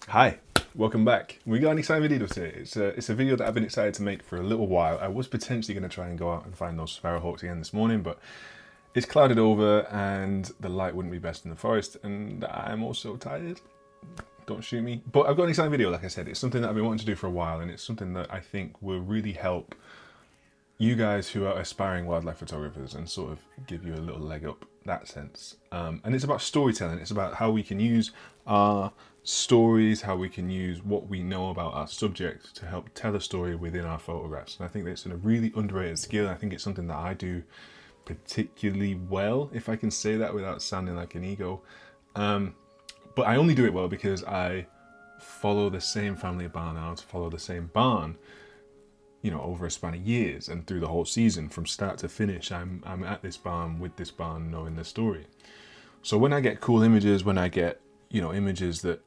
Hi, welcome back. We got an exciting video today. It's a video that I've been excited to make for a little while. I was potentially going to try and go out and find those sparrowhawks again this morning, but it's clouded over and the light wouldn't be best in the forest, and I'm also tired. Don't shoot me. But I've got an exciting video, like I said. It's something that I've been wanting to do for a while, and it's something that I think will really help you guys who are aspiring wildlife photographers and sort of give you a little leg up that sense. And it's about storytelling. It's about how we can use our stories, how we can use what we know about our subject to help tell a story within our photographs. And I think that's a really underrated skill. I think it's something that I do particularly well, if I can say that without sounding like an ego. But I only do it well because I follow the same family of barn owls, follow the same barn, over a span of years and through the whole season, from start to finish, I'm at this barn with this barn, knowing the story. So when I get cool images, when I get, images that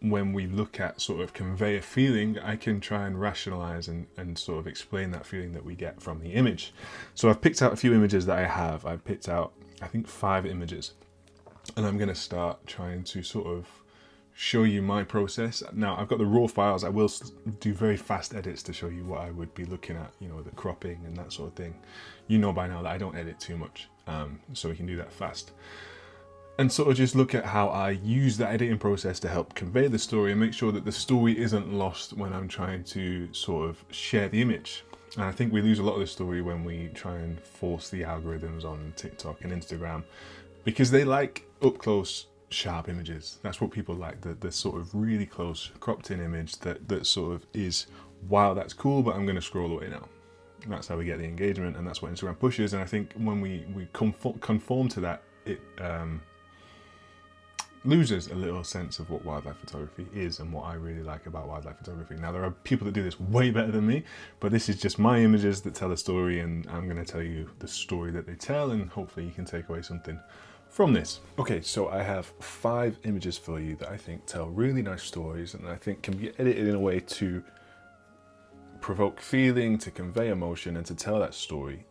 when we look at sort of convey a feeling, I can try and rationalize and sort of explain that feeling that we get from the image. So I've picked out a few images that I have. I've picked out, I think, 5 images. And I'm going to start trying to sort of show you my process. Now, I've got the raw files. I will do very fast edits to show you what I would be looking at, the cropping and that sort of thing. You know by now that I don't edit too much, so we can do that fast. And sort of just look at how I use the editing process to help convey the story and make sure that the story isn't lost when I'm trying to sort of share the image. And I think we lose a lot of the story when we try and force the algorithms on TikTok and Instagram, because they like up close, sharp images. That's what people like, the sort of really close cropped in image that sort of is, wow, that's cool, but I'm going to scroll away now. And that's how we get the engagement, and that's what Instagram pushes. And I think when we conform to that, it loses a little sense of what wildlife photography is and what I really like about wildlife photography. Now, there are people that do this way better than me, but this is just my images that tell a story, and I'm going to tell you the story that they tell, and hopefully you can take away something from this. Okay, so I have 5 images for you that I think tell really nice stories, and I think can be edited in a way to provoke feeling, to convey emotion, and to tell that story.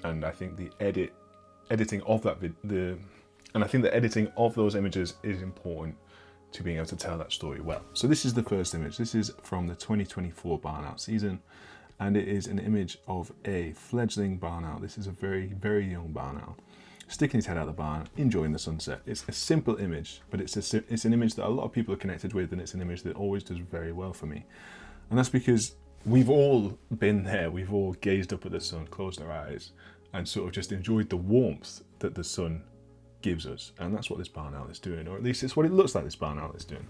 And I think the editing of that I think the editing of those images is important to being able to tell that story well. So this is the first image. This is from the 2024 barn owl season, and it is an image of a fledgling barn owl. This is a very, very young barn owl, sticking his head out of the barn, enjoying the sunset. It's a simple image, but it's an image that a lot of people are connected with, and it's an image that always does very well for me. And that's because we've all been there. We've all gazed up at the sun, closed our eyes, and sort of just enjoyed the warmth that the sun gives us. And that's what this barn owl is doing, or at least it's what it looks like this barn owl is doing.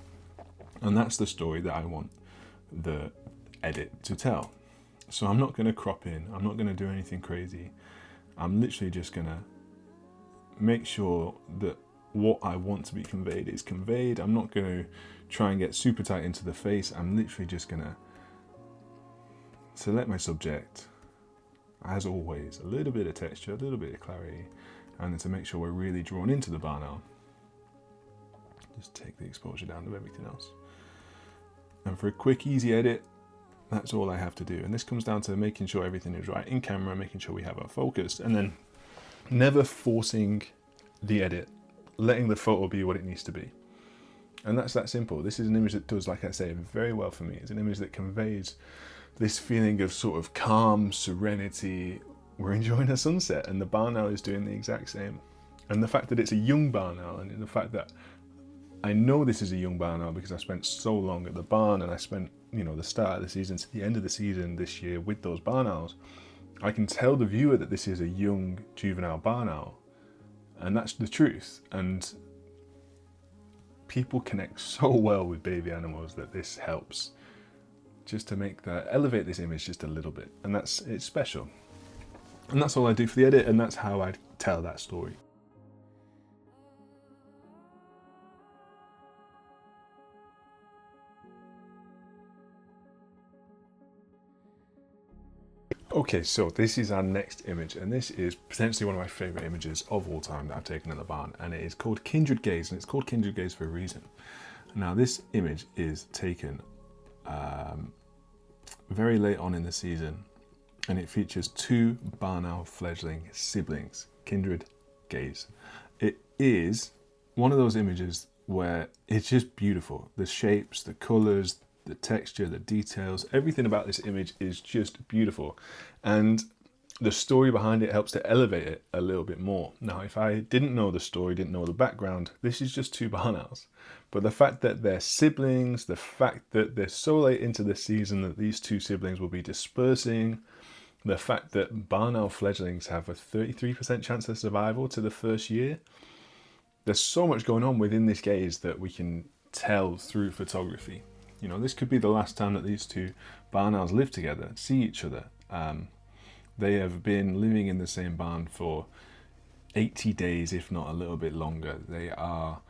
And that's the story that I want the edit to tell. So I'm not going to crop in. I'm not going to do anything crazy. I'm literally just going to make sure that what I want to be conveyed is conveyed. I'm not going to try and get super tight into the face. I'm literally just going to select my subject, as always, a little bit of texture, a little bit of clarity, and then to make sure we're really drawn into the barn owl, just take the exposure down to everything else. And for a quick, easy edit, that's all I have to do. And this comes down to making sure everything is right in camera, making sure we have our focus, and then never forcing the edit, letting the photo be what it needs to be. And that's that simple. This is an image that does, like I say, very well for me. It's an image that conveys this feeling of sort of calm, serenity. We're enjoying a sunset, and the barn owl is doing the exact same. And the fact that it's a young barn owl, and the fact that I know this is a young barn owl because I spent so long at the barn, and I spent, the start of the season to the end of the season this year with those barn owls, I can tell the viewer that this is a young juvenile barn owl, and that's the truth. And people connect so well with baby animals that this helps just to elevate this image just a little bit, and it's special. And that's all I do for the edit, and that's how I tell that story. Okay, so this is our next image, and this is potentially one of my favorite images of all time that I've taken in the barn, and it is called Kindred Gaze, and it's called Kindred Gaze for a reason. Now, this image is taken very late on in the season, and it features 2 barn owl fledgling siblings, Kindred Gaze. It is one of those images where it's just beautiful. The shapes, the colors, the texture, the details, everything about this image is just beautiful. And the story behind it helps to elevate it a little bit more. Now, if I didn't know the story, didn't know the background, this is just two barn owls. But the fact that they're siblings, the fact that they're so late into the season that these two siblings will be dispersing, the fact that barn owl fledglings have a 33% chance of survival to the first year, there's so much going on within this gaze that we can tell through photography. You know, this could be the last time that these two barn owls live together, see each other. They have been living in the same barn for 80 days, if not a little bit longer. They are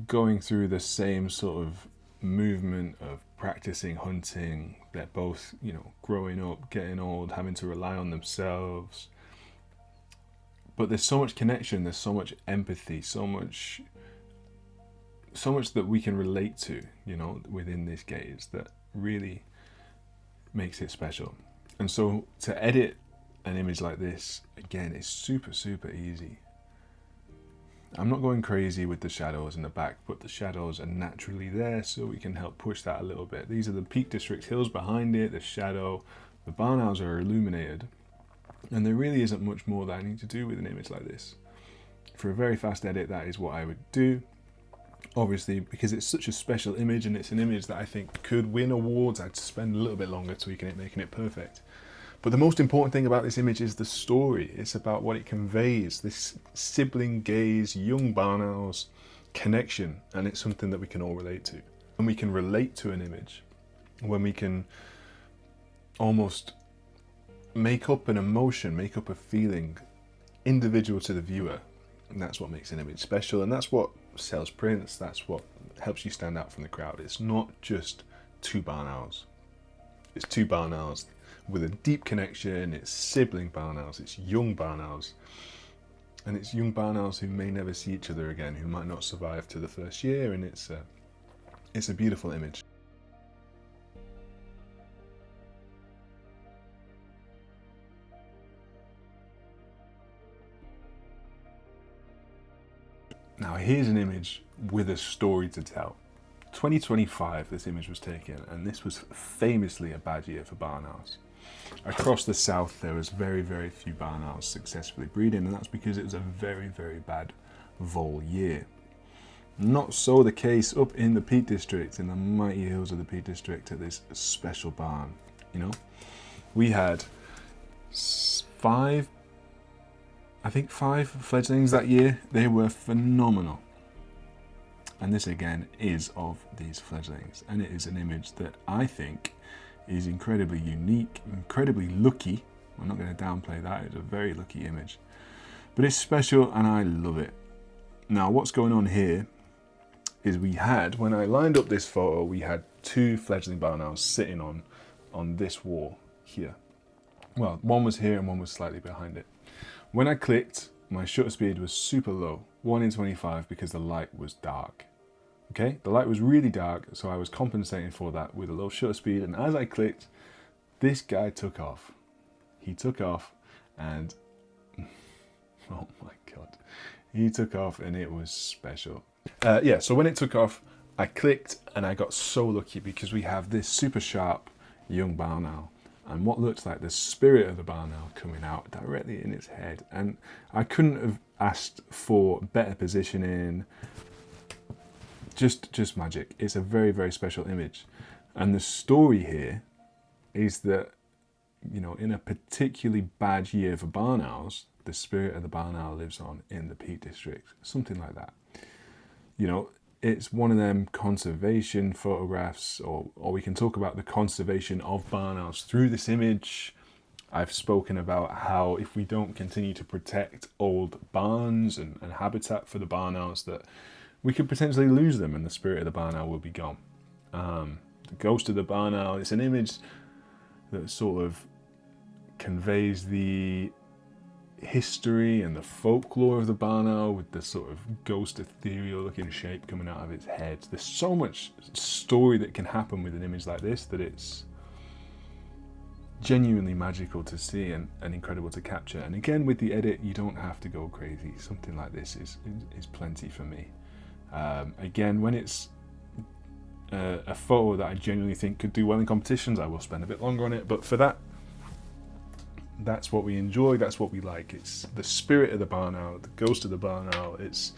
going through the same sort of movement of practicing hunting. They're both, you know, growing up, getting old, having to rely on themselves. But there's so much connection, there's so much empathy, so much that we can relate to, you know, within this gaze that really makes it special. And so to edit an image like this, again, is super, super easy. I'm not going crazy with the shadows in the back, but the shadows are naturally there, so we can help push that a little bit. These are the Peak District hills behind it, the shadow, the barn owls are illuminated, and there really isn't much more that I need to do with an image like this. For a very fast edit, that is what I would do. Obviously, because it's such a special image and it's an image that I think could win awards, I'd spend a little bit longer tweaking it, making it perfect. But the most important thing about this image is the story. It's about what it conveys, this sibling gaze, young barn owls connection, and it's something that we can all relate to. And we can relate to an image when we can almost make up an emotion, make up a feeling individual to the viewer. And that's what makes an image special, and that's what sells prints, that's what helps you stand out from the crowd. It's not just two barn owls. It's two barn owls with a deep connection, it's sibling barn owls, it's young barn owls. And it's young barn owls who may never see each other again, who might not survive to the first year, and it's a beautiful image. Now here's an image with a story to tell. 2025 this image was taken, and this was famously a bad year for barn owls. Across the south there was very, very few barn owls successfully breeding, and that's because it was a very, very bad vole year. Not so the case up in the Peak District, in the mighty hills of the Peak District at this special barn. You know, we had five fledglings that year. They were phenomenal. And this again is of these fledglings, and it is an image that I think is incredibly unique, incredibly lucky. I'm not going to downplay that, it's a very lucky image. But it's special and I love it. Now what's going on here is when I lined up this photo, we had two fledgling barn owls sitting on this wall here. Well, one was here and one was slightly behind it. When I clicked, my shutter speed was super low, 1 in 25, because the light was dark. Okay, the light was really dark, so I was compensating for that with a low shutter speed, and as I clicked, this guy took off. He took off, and oh my god, he took off, and it was special. Yeah, so when it took off, I clicked, and I got so lucky because we have this super sharp young barn owl, and what looks like the spirit of the barn owl coming out directly in its head. And I couldn't have asked for better positioning. Just magic. It's a very, very special image. And the story here is that, you know, in a particularly bad year for barn owls, the spirit of the barn owl lives on in the Peak District. Something like that. You know, it's one of them conservation photographs, or we can talk about the conservation of barn owls through this image. I've spoken about how if we don't continue to protect old barns and habitat for the barn owls, that we could potentially lose them and the spirit of the barn owl will be gone. The ghost of the barn owl, it's an image that sort of conveys the history and the folklore of the barn owl with the sort of ghost ethereal looking shape coming out of its head. There's so much story that can happen with an image like this that it's genuinely magical to see and incredible to capture. And again, with the edit, you don't have to go crazy. Something like this is plenty for me. Again, when it's a photo that I genuinely think could do well in competitions, I will spend a bit longer on it. But for that, that's what we enjoy, that's what we like. It's the spirit of the barn owl, the ghost of the barn owl. It's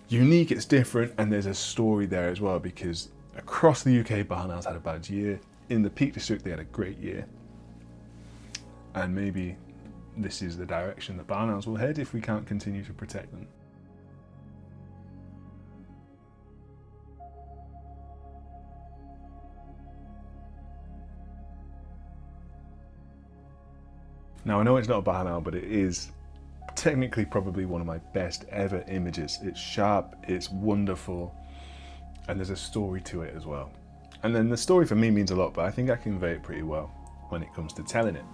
unique, it's different, and there's a story there as well, because across the UK, barn owls had a bad year. In the Peak District, they had a great year. And maybe this is the direction that barn owls will head if we can't continue to protect them. Now, I know it's not a barn owl, but it is technically probably one of my best ever images. It's sharp, it's wonderful, and there's a story to it as well. And then the story for me means a lot, but I think I convey it pretty well when it comes to telling it.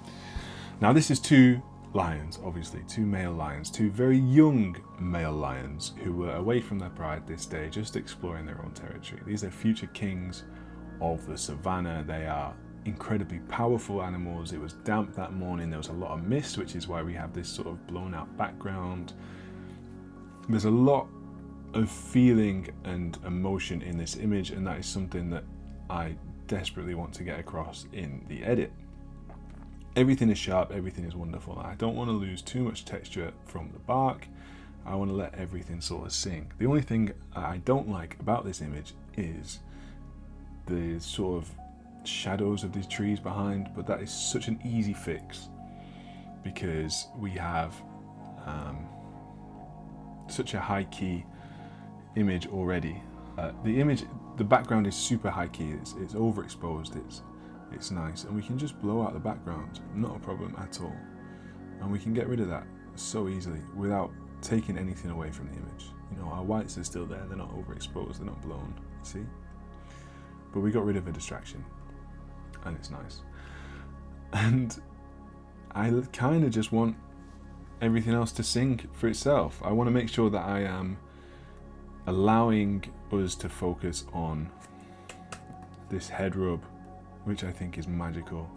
Now, this is two lions, obviously, two male lions, two very young male lions who were away from their pride this day, just exploring their own territory. These are future kings of the savannah. They are incredibly powerful animals. It was damp that morning, there was a lot of mist, which is why we have this sort of blown out background. There's a lot of feeling and emotion in this image, and that is something that I desperately want to get across in the edit. Everything is sharp, everything is wonderful. I don't want to lose too much texture from the bark. I want to let everything sort of sing. The only thing I don't like about this image is the sort of shadows of these trees behind, but that is such an easy fix because we have such a high key image already. The background is super high key, it's overexposed, it's nice, and we can just blow out the background, not a problem at all. And we can get rid of that so easily without taking anything away from the image. You know, our whites are still there, they're not overexposed, they're not blown, see? But we got rid of a distraction, and it's nice. And I kind of just want everything else to sing for itself. I want to make sure that I am allowing us to focus on this head rub, which I think is magical.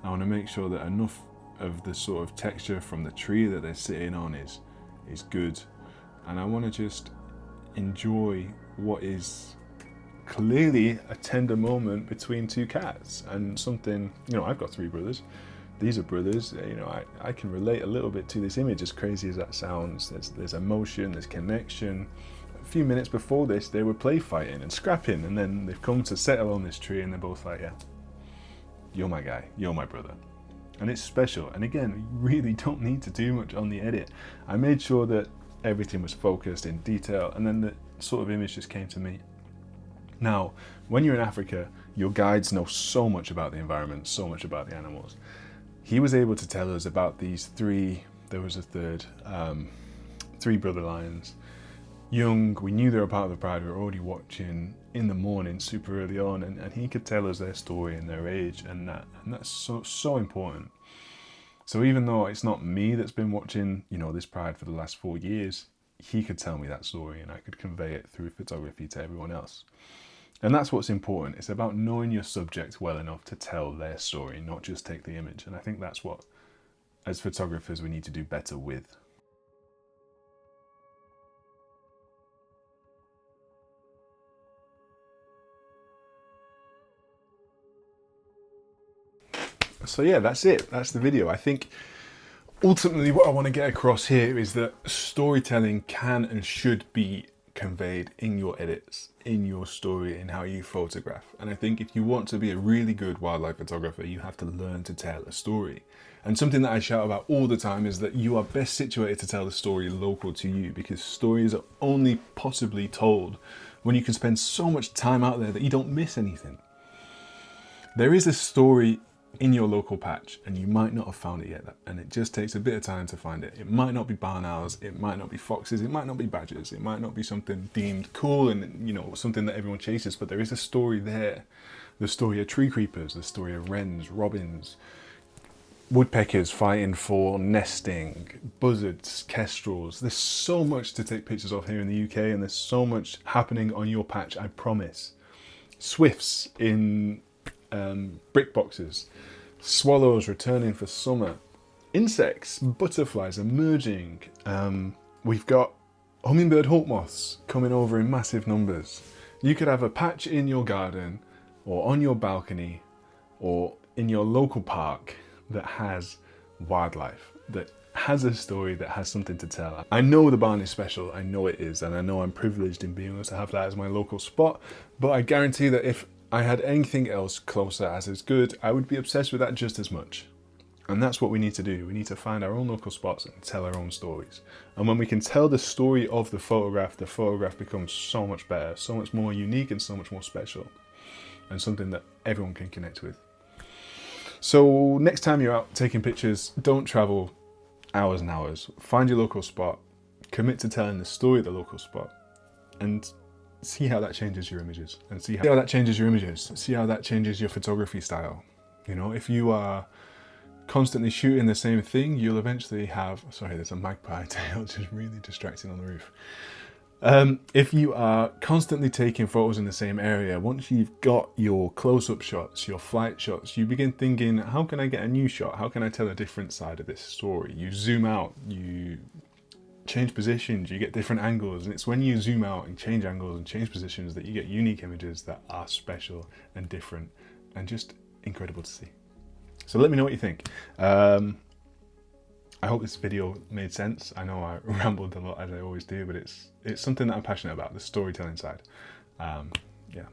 I want to make sure that enough of the sort of texture from the tree that they're sitting on is good, and I want to just enjoy what is clearly a tender moment between two cats and something. You know, I've got three brothers, these are brothers. You know, I can relate a little bit to this image, as crazy as that sounds. There's emotion, there's connection. A few minutes before this they were play fighting and scrapping, and then they've come to settle on this tree and they're both like, yeah, you're my guy, you're my brother. And it's special. And again, you really don't need to do much on the edit. I made sure that everything was focused in detail, and then the sort of image just came to me. Now, when you're in Africa, your guides know so much about the environment, so much about the animals. He was able to tell us about these three, there was a third, three brother lions. Young, we knew they were part of the pride, we were already watching in the morning, super early on, and he could tell us their story and their age, and that's so important. So even though it's not me that's been watching, you know, this pride for the last 4 years, he could tell me that story and I could convey it through photography to everyone else. And that's what's important. It's about knowing your subject well enough to tell their story, not just take the image. And I think that's what, as photographers, we need to do better with. So yeah, that's it. That's the video. I think ultimately what I want to get across here is that storytelling can and should be conveyed in your edits, in your story, in how you photograph. And I think if you want to be a really good wildlife photographer, you have to learn to tell a story. And something that I shout about all the time is that you are best situated to tell the story local to you, because stories are only possibly told when you can spend so much time out there that you don't miss anything. There is a story in your local patch and you might not have found it yet, and it just takes a bit of time to find it. It might not be barn owls, it might not be foxes, it might not be badgers, it might not be something deemed cool and, you know, something that everyone chases, but there is a story there. The story of tree creepers, the story of wrens, robins, woodpeckers fighting for nesting, buzzards, kestrels. There's so much to take pictures of here in the UK, and there's so much happening on your patch, I promise. Swifts in brick boxes, swallows returning for summer, insects, butterflies emerging. We've got hummingbird hawk moths coming over in massive numbers. You could have a patch in your garden or on your balcony or in your local park that has wildlife, that has a story, that has something to tell. I know the barn is special, I know it is, and I know I'm privileged in being able to have that as my local spot, but I guarantee that if I had anything else closer as good, I would be obsessed with that just as much. And that's what we need to do. We need to find our own local spots and tell our own stories. And when we can tell the story of the photograph becomes so much better, so much more unique and so much more special, and something that everyone can connect with. So next time you're out taking pictures, don't travel hours and hours. Find your local spot, commit to telling the story of the local spot, and see how that changes your images. And see how that changes your images. See how that changes your photography style. You know, if you are constantly shooting the same thing, you'll eventually have, sorry, there's a magpie tail just really distracting on the roof. If you are constantly taking photos in the same area, once you've got your close-up shots, your flight shots, you begin thinking, how can I get a new shot? How can I tell a different side of this story? You zoom out, you change positions, you get different angles, and it's when you zoom out and change angles and change positions that you get unique images that are special and different and just incredible to see. So let me know what you think. I hope this video made sense. I know I rambled a lot as I always do, but it's something that I'm passionate about, the storytelling side. Yeah.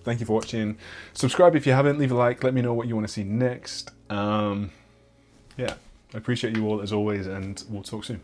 Thank you for watching. Subscribe if you haven't, leave a like, let me know what you want to see next. Yeah, I appreciate you all as always, and we'll talk soon.